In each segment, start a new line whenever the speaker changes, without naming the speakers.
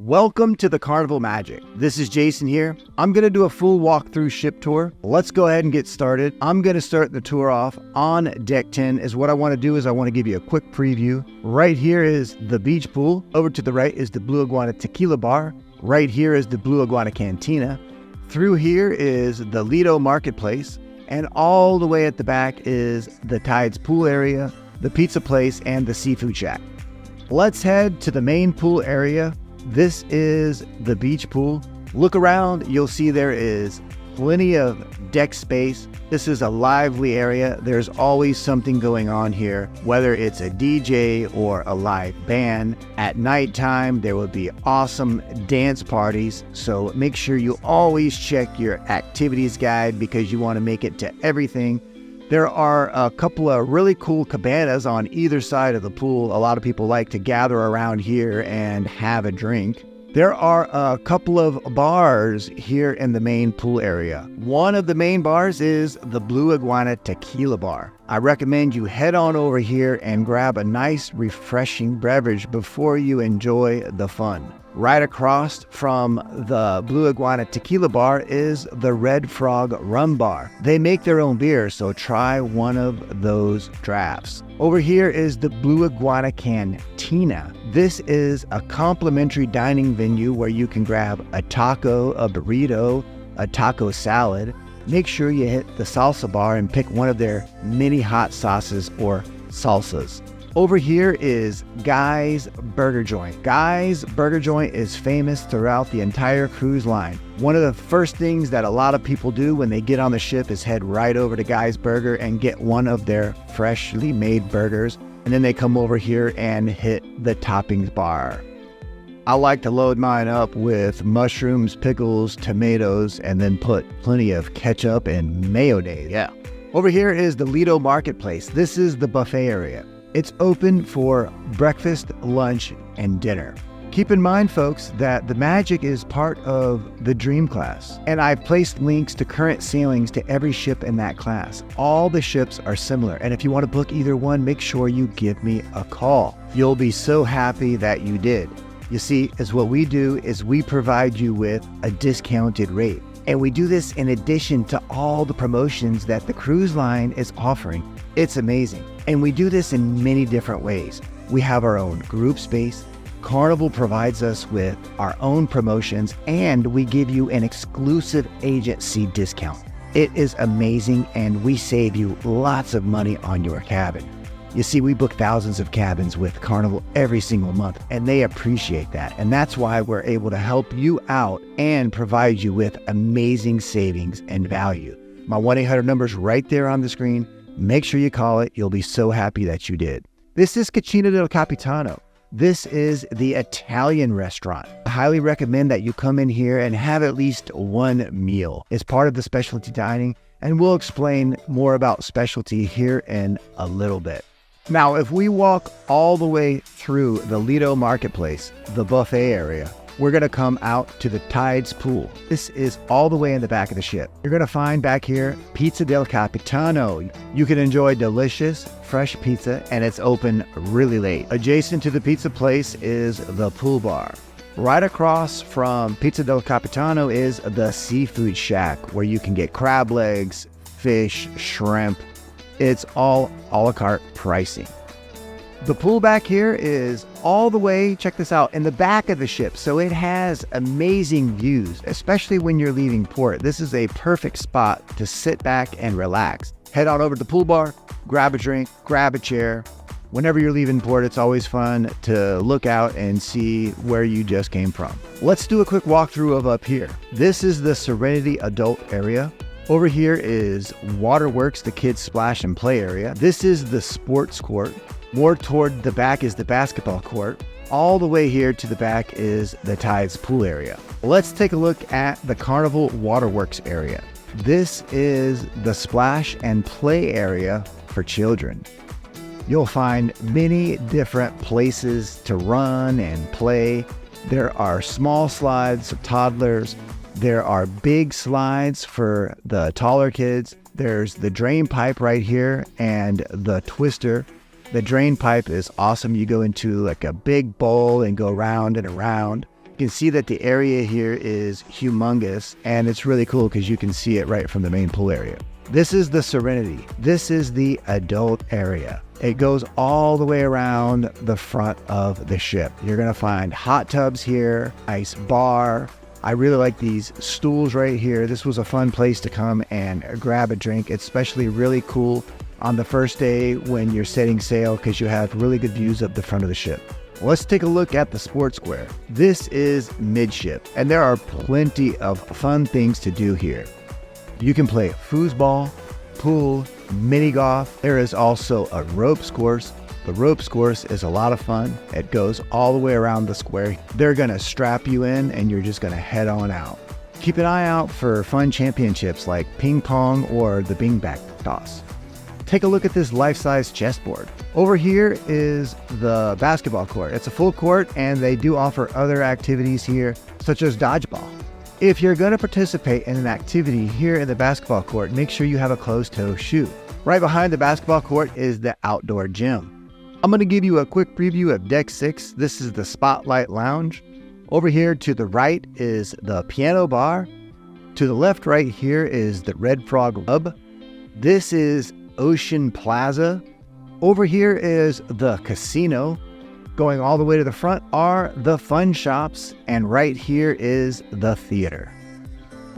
Welcome to the Carnival Magic. This is Jason here. I'm going to do a full walkthrough ship tour. Let's go ahead and get started. I'm going to start the tour off on deck 10. Is what I want to do is I want to give you a quick preview. Right here is the beach pool. Over to the right is the Blue Iguana Tequila Bar. Right here is the Blue Iguana Cantina. Through here is the Lido Marketplace. And all the way at the back is the Tides pool area, the pizza place, and the seafood shack. Let's head to the main pool area. This is the beach pool. Look around, you'll see there is plenty of deck space. This is a lively area. There's always something going on here, whether it's a DJ or a live band. At nighttime, there will be awesome dance parties. So make sure you always check your activities guide because you want to make it to everything. There are a couple of really cool cabanas on either side of the pool. A lot of people like to gather around here and have a drink. There are a couple of bars here in the main pool area. One of the main bars is the Blue Iguana Tequila Bar. I recommend you head on over here and grab a nice, refreshing beverage before you enjoy the fun. Right across from the Blue Iguana Tequila Bar is the Red Frog Rum Bar. They make their own beer, so try one of those drafts. Over here is the Blue Iguana Cantina. This is a complimentary dining venue where you can grab a taco, a burrito, a taco salad. Make sure you hit the salsa bar and pick one of their mini hot sauces or salsas. Over here is Guy's Burger Joint. Guy's Burger Joint is famous throughout the entire cruise line. One of the first things that a lot of people do when they get on the ship is head right over to Guy's Burger and get one of their freshly made burgers. And then they come over here and hit the toppings bar. I like to load mine up with mushrooms, pickles, tomatoes, and then put plenty of ketchup and mayonnaise. Yeah. Over here is the Lido Marketplace. This is the buffet area. It's open for breakfast, lunch, and dinner. Keep in mind, folks, that the Magic is part of the Dream class, and I've placed links to current sailings to every ship in that class. All the ships are similar, and if you want to book either one, make sure you give me a call. You'll be so happy that you did. You see, as what we do is we provide you with a discounted rate. And we do this in addition to all the promotions that the cruise line is offering. It's amazing. And we do this in many different ways. We have our own group space. Carnival provides us with our own promotions, and we give you an exclusive agency discount. It is amazing, and we save you lots of money on your cabin. You see, we book thousands of cabins with Carnival every single month, and they appreciate that. And that's why we're able to help you out and provide you with amazing savings and value. My 1-800 number is right there on the screen. Make sure you call it. You'll be so happy that you did. This is Cucina del Capitano. This is the Italian restaurant. I highly recommend that you come in here and have at least one meal. It's part of the specialty dining, and we'll explain more about specialty here in a little bit. Now, if we walk all the way through the Lido Marketplace, the buffet area, we're going to come out to the Tides pool. This is all the way in the back of the ship. You're going to find back here Pizza del Capitano. You can enjoy delicious, fresh pizza, and it's open really late. Adjacent to the pizza place is the pool bar. Right across from Pizza del Capitano is the seafood shack, where you can get crab legs, fish, shrimp. It's all a la carte pricing. The pool back here is all the way, check this out, in the back of the ship. So it has amazing views, especially when you're leaving port. This is a perfect spot to sit back and relax. Head on over to the pool bar, grab a drink, grab a chair. Whenever you're leaving port, it's always fun to look out and see where you just came from. Let's do a quick walkthrough of up here. This is the Serenity adult area. Over here is Waterworks, the kids splash and play area. This is the sports court. More toward the back is the basketball court. All the way here to the back is the Tides pool area. Let's take a look at the Carnival Waterworks area. This is the splash and play area for children. You'll find many different places to run and play. There are small slides for toddlers. There are big slides for the taller kids. There's the drain pipe right here and the twister. The drain pipe is awesome. You go into like a big bowl and go round and around. You can see that the area here is humongous, and it's really cool because you can see it right from the main pool area. This is the Serenity. This is the adult area. It goes all the way around the front of the ship. You're gonna find hot tubs here, nice bar. I really like these stools right here. This was a fun place to come and grab a drink. It's especially really cool on the first day when you're setting sail because you have really good views of the front of the ship. Let's take a look at the sports square. This is midship, and there are plenty of fun things to do here. You can play foosball, pool, mini golf. There is also a ropes course. The ropes course is a lot of fun. It goes all the way around the square. They're gonna strap you in and you're just gonna head on out. Keep an eye out for fun championships like ping pong or the beanbag toss. Take a look at this life-size chessboard. Over here is the basketball court. It's a full court and they do offer other activities here such as dodgeball. If you're going to participate in an activity here in the basketball court, make sure you have a closed-toe shoe. Right behind the basketball court is the outdoor gym. I'm going to give you a quick preview of Deck 6. This is the Spotlight Lounge. Over here to the right is the piano bar. To the left right here is the Red Frog Club. This is Ocean Plaza. Over here is the casino. Going all the way to the front are the fun shops, and right here is the theater.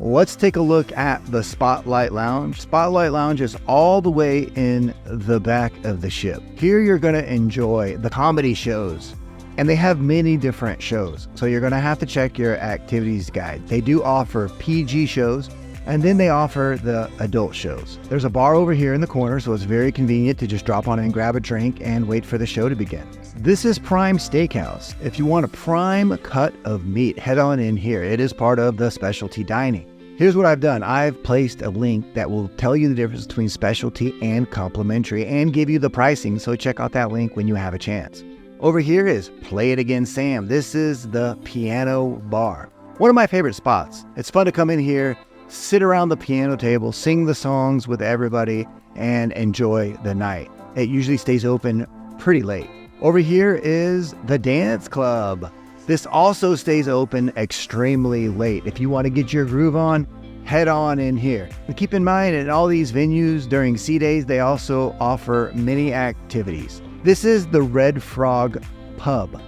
Let's take a look at the Spotlight Lounge. Spotlight Lounge is all the way in the back of the ship. Here you're going to enjoy the comedy shows, and they have many different shows, so you're going to have to check your activities guide. They do offer PG shows, and then they offer the adult shows. There's a bar over here in the corner, so it's very convenient to just drop on in, grab a drink, and wait for the show to begin. This is Prime Steakhouse. If you want a prime cut of meat, head on in here. It is part of the specialty dining. Here's what I've done. I've placed a link that will tell you the difference between specialty and complimentary and give you the pricing, so check out that link when you have a chance. Over here is Play It Again Sam. This is the piano bar. One of my favorite spots. It's fun to come in here, sit around the piano table, sing the songs with everybody, and enjoy the night. It usually stays open pretty late. Over here is the dance club. This also stays open extremely late. If you want to get your groove on, head on in here. And keep in mind, in all these venues during sea days, they also offer many activities. This is the Red Frog Pub.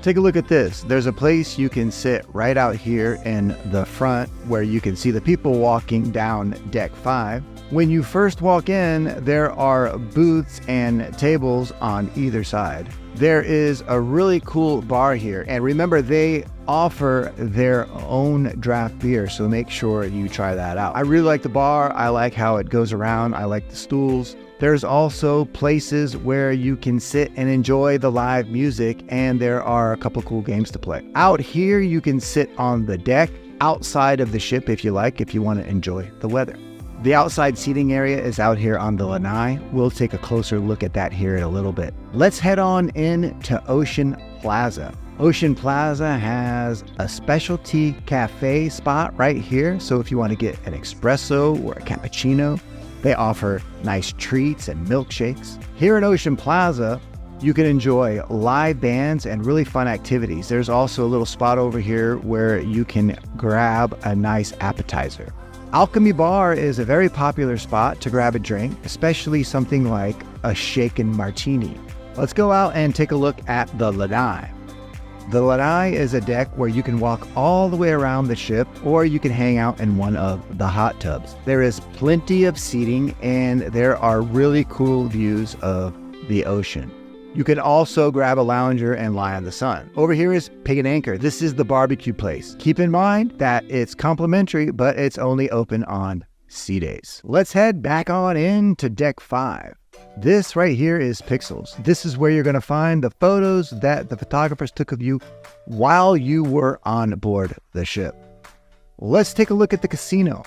Take a look at this. There's a place you can sit right out here in the front where you can see the people walking down Deck 5. When you first walk in, there are booths and tables on either side. There is a really cool bar here, and remember, they offer their own draft beer, so make sure you try that out. I really like the bar. I like how it goes around. I like the stools. There's also places where you can sit and enjoy the live music, and there are a couple cool games to play. Out here, you can sit on the deck outside of the ship if you like, if you want to enjoy the weather. The outside seating area is out here on the lanai. We'll take a closer look at that here in a little bit. Let's head on in to Ocean Plaza. Ocean Plaza has a specialty cafe spot right here. So if you want to get an espresso or a cappuccino, they offer nice treats and milkshakes. Here in Ocean Plaza, you can enjoy live bands and really fun activities. There's also a little spot over here where you can grab a nice appetizer. Alchemy Bar is a very popular spot to grab a drink, especially something like a shaken martini. Let's go out and take a look at the lanai. The lanai is a deck where you can walk all the way around the ship, or you can hang out in one of the hot tubs. There is plenty of seating, and there are really cool views of the ocean. You can also grab a lounger and lie in the sun. Over here is Pig and Anchor. This is the barbecue place. Keep in mind that it's complimentary, but it's only open on sea days. Let's head back on in to Deck 5. This right here is Pixels. This is where you're going to find the photos that the photographers took of you while you were on board the ship. Let's take a look at the casino.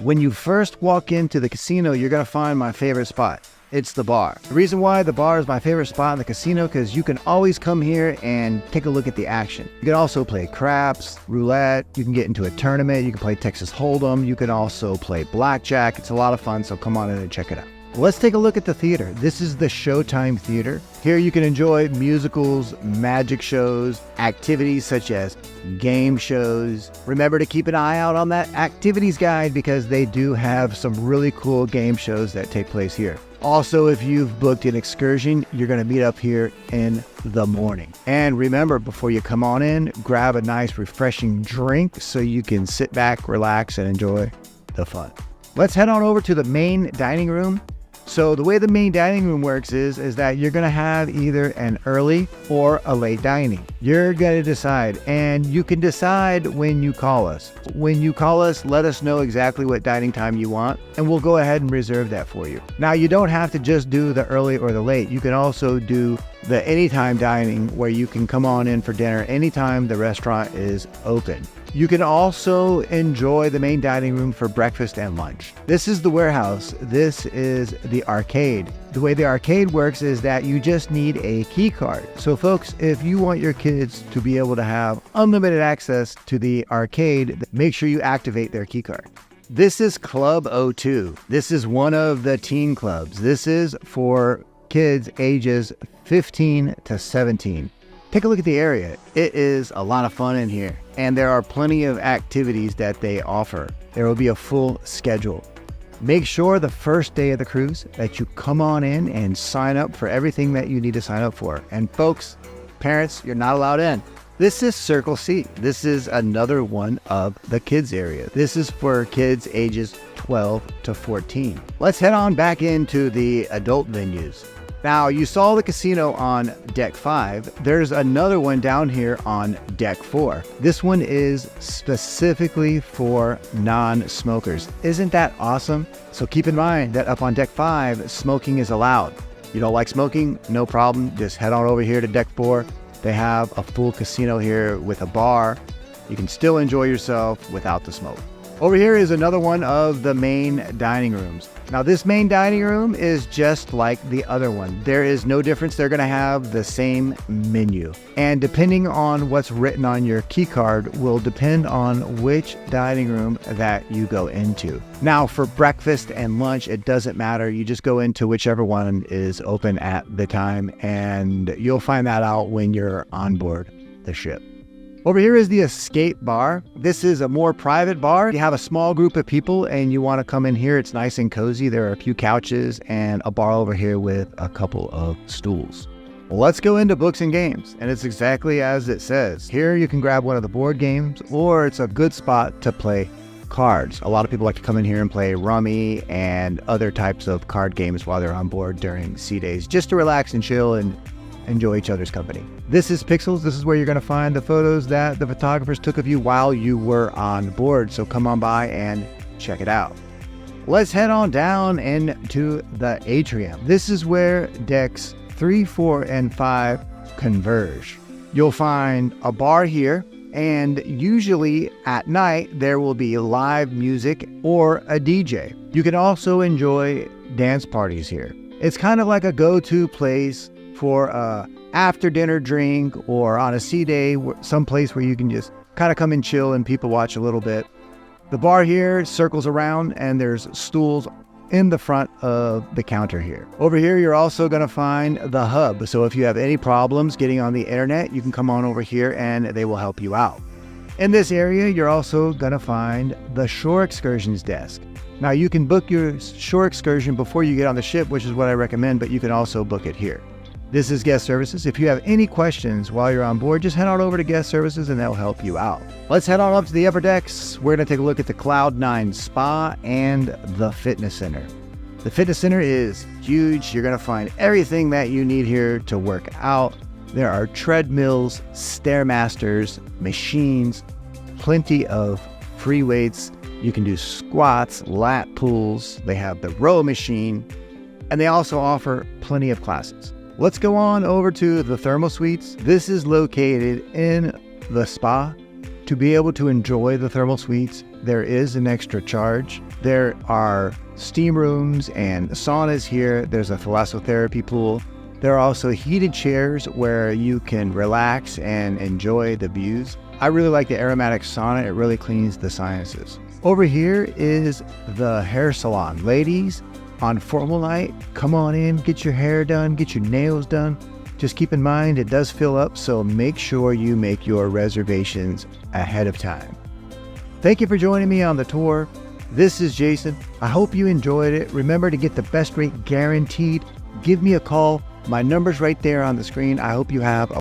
When you first walk into the casino, you're going to find my favorite spot. It's the bar. The reason why the bar is my favorite spot in the casino, because you can always come here and take a look at the action. You can also play craps, roulette, you can get into a tournament, you can play Texas Hold'em, you can also play blackjack. It's a lot of fun, so come on in and check it out. Let's take a look at the theater. This is the Showtime Theater. Here you can enjoy musicals, magic shows, activities such as game shows. Remember to keep an eye out on that activities guide because they do have some really cool game shows that take place here. Also, if you've booked an excursion, you're going to meet up here in the morning. And remember, before you come on in, grab a nice refreshing drink so you can sit back, relax, and enjoy the fun. Let's head on over to the main dining room. So the way the main dining room works is that you're going to have either an early or a late dining. You're going to decide, and you can decide when you call us. When you call us, let us know exactly what dining time you want, and we'll go ahead and reserve that for you. Now, you don't have to just do the early or the late. You can also do the anytime dining where you can come on in for dinner anytime the restaurant is open. You can also enjoy the main dining room for breakfast and lunch. This is the warehouse. This is the arcade. The way the arcade works is that you just need a key card. So folks, if you want your kids to be able to have unlimited access to the arcade, make sure you activate their key card. This is Club 02. This is one of the teen clubs. This is for kids ages 15 to 17. Take a look at the area. It is a lot of fun in here, and there are plenty of activities that they offer. There will be a full schedule. Make sure the first day of the cruise that you come on in and sign up for everything that you need to sign up for. And folks, parents, you're not allowed in. This is Circle C. This is another one of the kids area. This is for kids ages 12 to 14. Let's head on back into the adult venues. Now, you saw the casino on deck 5. There's another one down here on deck 4. This one is specifically for non-smokers. Isn't that awesome? So keep in mind that up on deck 5, smoking is allowed. You don't like smoking? No problem. Just head on over here to deck 4. They have a full casino here with a bar. You can still enjoy yourself without the smoke. Over here is another one of the main dining rooms. Now, this main dining room is just like the other one. There is no difference. They're going to have the same menu. And depending on what's written on your key card will depend on which dining room that you go into. Now, for breakfast and lunch, it doesn't matter. You just go into whichever one is open at the time, and you'll find that out when you're on board the ship. Over here is the escape bar. This is a more private bar. You have a small group of people and you want to come in here. It's nice and cozy. There are a few couches and a bar over here with a couple of stools. Let's go into books and games. And it's exactly as it says. Here you can grab one of the board games, or it's a good spot to play cards. A lot of people like to come in here and play rummy and other types of card games while they're on board during sea days, just to relax and chill and enjoy each other's company. This is Pixels. This is where you're going to find the photos that the photographers took of you while you were on board. So come on by and check it out. Let's head on down into the atrium. This is where decks 3, 4, and 5 converge. You'll find a bar here, and usually at night there will be live music or a DJ. You can also enjoy dance parties here. It's kind of like a go-to place for a after dinner drink, or on a sea day, someplace where you can just kind of come and chill and people watch a little bit. The bar here circles around and there's stools in the front of the counter here. Over here, you're also going to find the hub. So if you have any problems getting on the internet, you can come on over here and they will help you out. In this area, you're also going to find the shore excursions desk. Now, you can book your shore excursion before you get on the ship, which is what I recommend, but you can also book it here. This is guest services. If you have any questions while you're on board, just head on over to guest services and they'll help you out. Let's head on up to the upper decks. We're going to take a look at the Cloud 9 Spa and the Fitness Center. The Fitness Center is huge. You're going to find everything that you need here to work out. There are treadmills, stairmasters, machines, plenty of free weights. You can do squats, lat pulls. They have the row machine, and they also offer plenty of classes. Let's go on over to the thermal suites. This is located in the spa. To be able to enjoy the thermal suites, there is an extra charge. There are steam rooms and saunas here. There's a thalassotherapy pool. There are also heated chairs where you can relax and enjoy the views. I really like the aromatic sauna. It really cleans the sinuses. Over here is the hair salon. Ladies, On formal night, come on in, get your hair done, get your nails done. Just keep in mind it does fill up, so make sure you make your reservations ahead of time. Thank you for joining me on the tour. This is Jason. I hope you enjoyed it. Remember to get the best rate guaranteed. Give me a call. My number's right there on the screen. I hope you have a